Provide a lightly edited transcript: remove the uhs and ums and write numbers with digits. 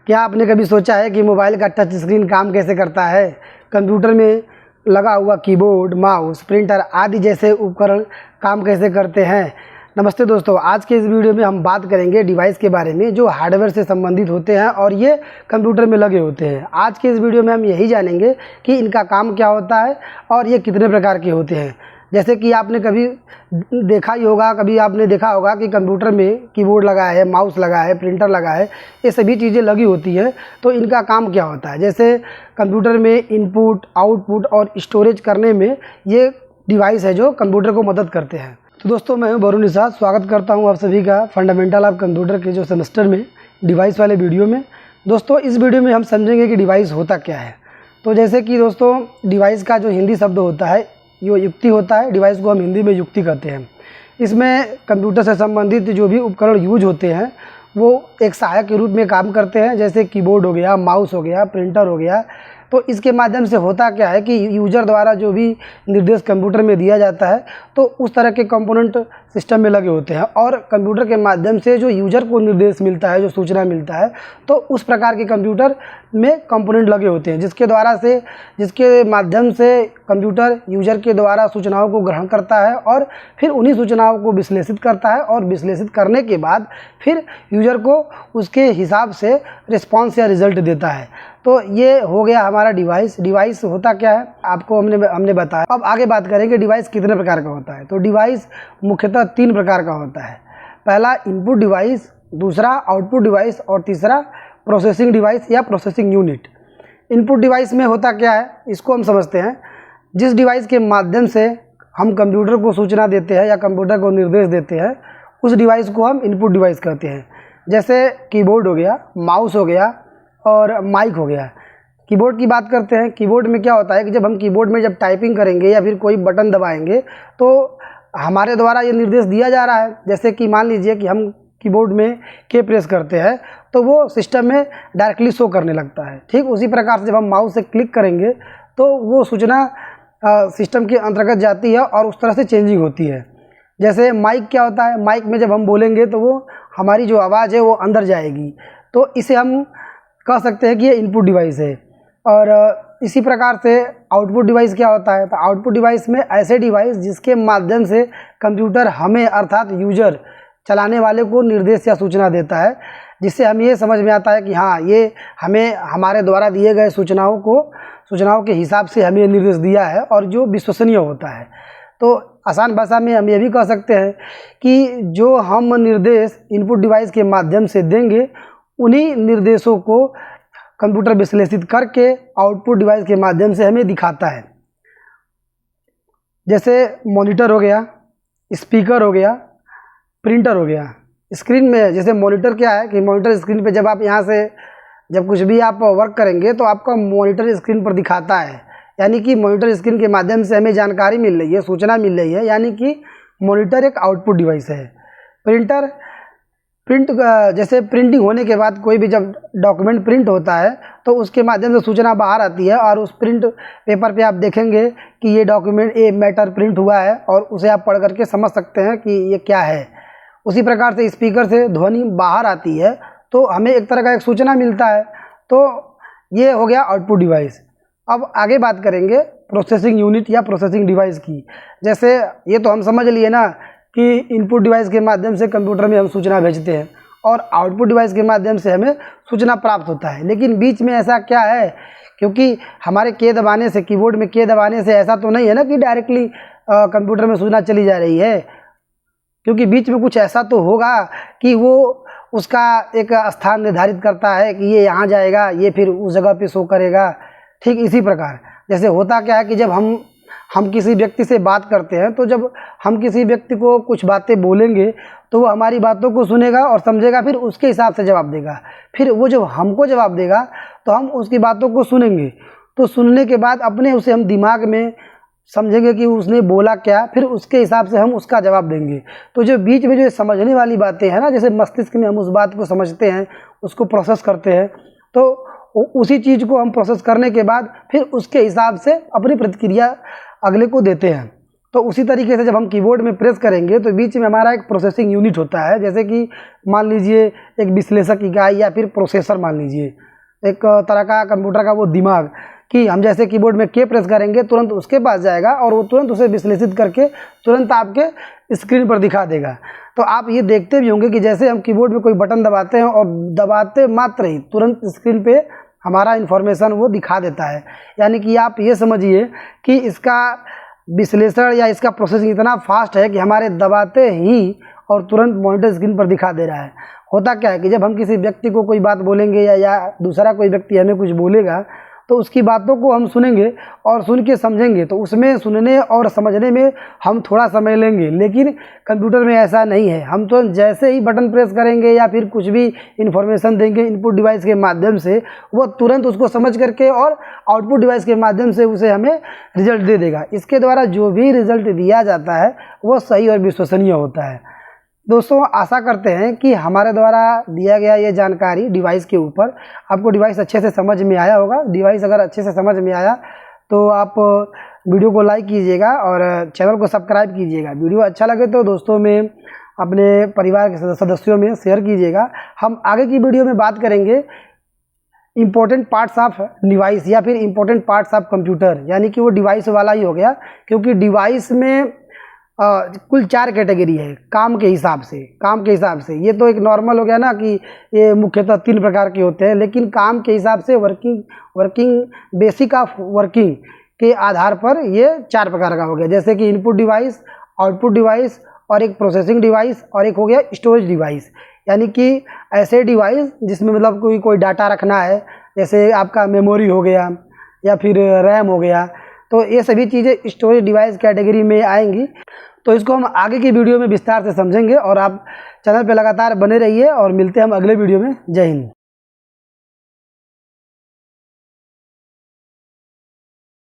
क्या आपने कभी सोचा है कि मोबाइल का टच स्क्रीन काम कैसे करता है? कंप्यूटर में लगा हुआ कीबोर्ड, माउस, प्रिंटर आदि जैसे उपकरण काम कैसे करते हैं? नमस्ते दोस्तों, आज के इस वीडियो में हम बात करेंगे डिवाइस के बारे में जो हार्डवेयर से संबंधित होते हैं और ये कंप्यूटर में लगे होते हैं। आज के इस वीडियो में हम यही जानेंगे कि इनका काम क्या होता है और ये कितने प्रकार के होते हैं। जैसे कि आपने कभी देखा ही होगा, कभी आपने देखा होगा कि कंप्यूटर में कीबोर्ड लगा है, माउस लगा है, प्रिंटर लगा है, ये सभी चीज़ें लगी होती हैं। तो इनका काम क्या होता है? जैसे कंप्यूटर में इनपुट, आउटपुट और स्टोरेज करने में ये डिवाइस है जो कंप्यूटर को मदद करते हैं। तो दोस्तों, मैं हूं वरुण निषाद, स्वागत करता हूं आप सभी का फंडामेंटल ऑफ कंप्यूटर के जो सेमेस्टर में डिवाइस वाले वीडियो में। दोस्तों, इस वीडियो में हम समझेंगे कि डिवाइस होता क्या है। तो जैसे कि दोस्तों, डिवाइस का जो हिंदी शब्द होता है ये युक्ति होता है। डिवाइस को हम हिंदी में युक्ति कहते हैं। इसमें कंप्यूटर से संबंधित जो भी उपकरण यूज होते हैं वो एक सहायक के रूप में काम करते हैं। जैसे कीबोर्ड हो गया, माउस हो गया, प्रिंटर हो गया। तो इसके माध्यम से होता क्या है कि यूज़र द्वारा जो भी निर्देश कंप्यूटर में दिया जाता है तो उस तरह के कंपोनेंट सिस्टम में लगे होते हैं और कंप्यूटर के माध्यम से जो यूज़र को निर्देश मिलता है, जो सूचना मिलता है, तो उस प्रकार के कंप्यूटर में कंपोनेंट लगे होते हैं जिसके माध्यम से कंप्यूटर यूज़र के द्वारा सूचनाओं को ग्रहण करता है और फिर उन्हीं सूचनाओं को विश्लेषित करता है और विश्लेषित करने के बाद फिर यूज़र को उसके हिसाब से रिस्पॉन्स या रिज़ल्ट देता है। तो ये हो गया हमारा डिवाइस। डिवाइस होता क्या है आपको हमने बताया। अब आगे बात करेंगे डिवाइस कितने प्रकार का होता है। तो डिवाइस मुख्यतः 3 प्रकार का होता है। पहला इनपुट डिवाइस, दूसरा आउटपुट डिवाइस और तीसरा प्रोसेसिंग डिवाइस या प्रोसेसिंग यूनिट। इनपुट डिवाइस में होता क्या है इसको हम समझते हैं। जिस डिवाइस के माध्यम से हम कंप्यूटर को सूचना देते हैं या कंप्यूटर को निर्देश देते हैं उस डिवाइस को हम इनपुट डिवाइस कहते हैं। जैसे कीबोर्ड हो गया, माउस हो गया और माइक हो गया। कीबोर्ड की बात करते हैं। कीबोर्ड में क्या होता है कि जब हम कीबोर्ड में जब टाइपिंग करेंगे या फिर कोई बटन दबाएंगे तो हमारे द्वारा ये निर्देश दिया जा रहा है। जैसे कि मान लीजिए कि हम कीबोर्ड में के प्रेस करते हैं तो वो सिस्टम में डायरेक्टली शो करने लगता है। ठीक उसी प्रकार से जब हम माउस से क्लिक करेंगे तो वो सूचना सिस्टम के अंतर्गत जाती है और उस तरह से चेंजिंग होती है। जैसे माइक क्या होता है, माइक में जब हम बोलेंगे तो वो हमारी जो आवाज़ है वो अंदर जाएगी। तो इसे हम कह सकते हैं कि ये इनपुट डिवाइस है। और इसी प्रकार से आउटपुट डिवाइस क्या होता है? तो आउटपुट डिवाइस में ऐसे डिवाइस जिसके माध्यम से कंप्यूटर हमें अर्थात यूजर चलाने वाले को निर्देश या सूचना देता है, जिससे हम ये समझ में आता है कि हाँ, ये हमें हमारे द्वारा दिए गए सूचनाओं के हिसाब से हमें निर्देश दिया है और जो विश्वसनीय होता है। तो आसान भाषा में हम ये भी कह सकते हैं कि जो हम निर्देश इनपुट डिवाइस के माध्यम से देंगे उन्हीं निर्देशों को कंप्यूटर विश्लेषित करके आउटपुट डिवाइस के माध्यम से हमें दिखाता है। जैसे मॉनिटर हो गया, स्पीकर हो गया, प्रिंटर हो गया। स्क्रीन में जैसे मॉनिटर क्या है कि मॉनिटर स्क्रीन पे जब आप यहाँ से जब कुछ भी आप वर्क करेंगे तो आपका मॉनिटर स्क्रीन पर दिखाता है। यानी कि मॉनिटर स्क्रीन के माध्यम से हमें जानकारी मिल रही है, सूचना मिल रही है, यानी कि मॉनिटर एक आउटपुट डिवाइस है। प्रिंटर जैसे प्रिंटिंग होने के बाद कोई भी जब डॉक्यूमेंट प्रिंट होता है तो उसके माध्यम से सूचना बाहर आती है और उस प्रिंट पेपर पे आप देखेंगे कि ये डॉक्यूमेंट, ये मैटर प्रिंट हुआ है और उसे आप पढ़ करके समझ सकते हैं कि ये क्या है। उसी प्रकार से स्पीकर से ध्वनि बाहर आती है तो हमें एक तरह का एक सूचना मिलता है। तो ये हो गया आउटपुट डिवाइस। अब आगे बात करेंगे प्रोसेसिंग यूनिट या प्रोसेसिंग डिवाइस की। जैसे ये तो हम समझ लिए ना कि इनपुट डिवाइस के माध्यम से कंप्यूटर में हम सूचना भेजते हैं और आउटपुट डिवाइस के माध्यम से हमें सूचना प्राप्त होता है। लेकिन बीच में ऐसा क्या है, क्योंकि हमारे के दबाने से, कीबोर्ड में के दबाने से ऐसा तो नहीं है ना कि डायरेक्टली कंप्यूटर में सूचना चली जा रही है, क्योंकि बीच में कुछ ऐसा तो होगा कि वो उसका एक स्थान निर्धारित करता है कि ये यहाँ जाएगा, ये फिर उस जगह पे शो करेगा। ठीक इसी प्रकार जैसे होता क्या है कि जब हम किसी व्यक्ति से बात करते हैं तो जब हम किसी व्यक्ति को कुछ बातें बोलेंगे तो वो हमारी बातों को सुनेगा और समझेगा, फिर उसके हिसाब से जवाब देगा। फिर वो जब हमको जवाब देगा तो हम उसकी बातों को सुनेंगे। तो सुनने के बाद अपने उसे हम दिमाग में समझेंगे कि उसने बोला क्या, फिर उसके हिसाब से हम उसका जवाब देंगे। तो जो बीच में जो समझने वाली बातें हैं ना, जैसे मस्तिष्क में हम उस बात को समझते हैं, उसको प्रोसेस करते हैं, तो उसी चीज़ को हम प्रोसेस करने के बाद फिर उसके हिसाब से अपनी प्रतिक्रिया अगले को देते हैं। तो उसी तरीके से जब हम कीबोर्ड में प्रेस करेंगे तो बीच में हमारा एक प्रोसेसिंग यूनिट होता है, जैसे कि मान लीजिए एक विश्लेषक इकाई या फिर प्रोसेसर मान लीजिए, एक तरह का कंप्यूटर का वो दिमाग, कि हम जैसे कीबोर्ड में के प्रेस करेंगे तुरंत उसके पास जाएगा और वो तुरंत उसे विश्लेषित करके तुरंत आपके स्क्रीन पर दिखा देगा। तो आप ये देखते भी होंगे कि जैसे हम कीबोर्ड में कोई बटन दबाते हैं और दबाते मात्र ही तुरंत स्क्रीन पे हमारा इन्फॉर्मेशन वो दिखा देता है। यानी कि आप ये समझिए कि इसका विश्लेषण या इसका प्रोसेसिंग इतना फास्ट है कि हमारे दबाते ही और तुरंत मॉनिटर स्क्रीन पर दिखा दे रहा है। होता क्या है कि जब हम किसी व्यक्ति को कोई बात बोलेंगे या दूसरा कोई व्यक्ति हमें कुछ बोलेगा तो उसकी बातों को हम सुनेंगे और सुन के समझेंगे, तो उसमें सुनने और समझने में हम थोड़ा समय लेंगे, लेकिन कंप्यूटर में ऐसा नहीं है। हम तो जैसे ही बटन प्रेस करेंगे या फिर कुछ भी इन्फॉर्मेशन देंगे इनपुट डिवाइस के माध्यम से, वो तुरंत उसको समझ करके और आउटपुट डिवाइस के माध्यम से उसे हमें रिजल्ट दे देगा। इसके द्वारा जो भी रिजल्ट दिया जाता है वो सही और विश्वसनीय होता है। दोस्तों, आशा करते हैं कि हमारे द्वारा दिया गया ये जानकारी डिवाइस के ऊपर आपको डिवाइस अच्छे से समझ में आया होगा। डिवाइस अगर अच्छे से समझ में आया तो आप वीडियो को लाइक कीजिएगा और चैनल को सब्सक्राइब कीजिएगा। वीडियो अच्छा लगे तो दोस्तों में, अपने परिवार के सदस्यों में शेयर कीजिएगा। हम आगे की वीडियो में बात करेंगे इम्पोर्टेंट पार्ट्स ऑफ डिवाइस या फिर इम्पोर्टेंट पार्ट्स ऑफ कंप्यूटर, यानी कि वो डिवाइस वाला ही हो गया, क्योंकि डिवाइस में कुल 4 कैटेगरी है काम के हिसाब से। ये तो एक नॉर्मल हो गया ना कि ये मुख्यतः 3 प्रकार के होते हैं, लेकिन काम के हिसाब से वर्किंग बेसिक ऑफ वर्किंग के आधार पर ये 4 प्रकार का हो गया, जैसे कि इनपुट डिवाइस, आउटपुट डिवाइस और एक प्रोसेसिंग डिवाइस और एक हो गया स्टोरेज डिवाइस। यानी कि ऐसे डिवाइस जिसमें मतलब कोई डाटा रखना है, जैसे आपका मेमोरी हो गया या फिर रैम हो गया, तो ये सभी चीज़ें स्टोरेज डिवाइस कैटेगरी में आएंगी। तो इसको हम आगे की वीडियो में विस्तार से समझेंगे और आप चैनल पे लगातार बने रहिए और मिलते हैं हम अगले वीडियो में। जय हिंद।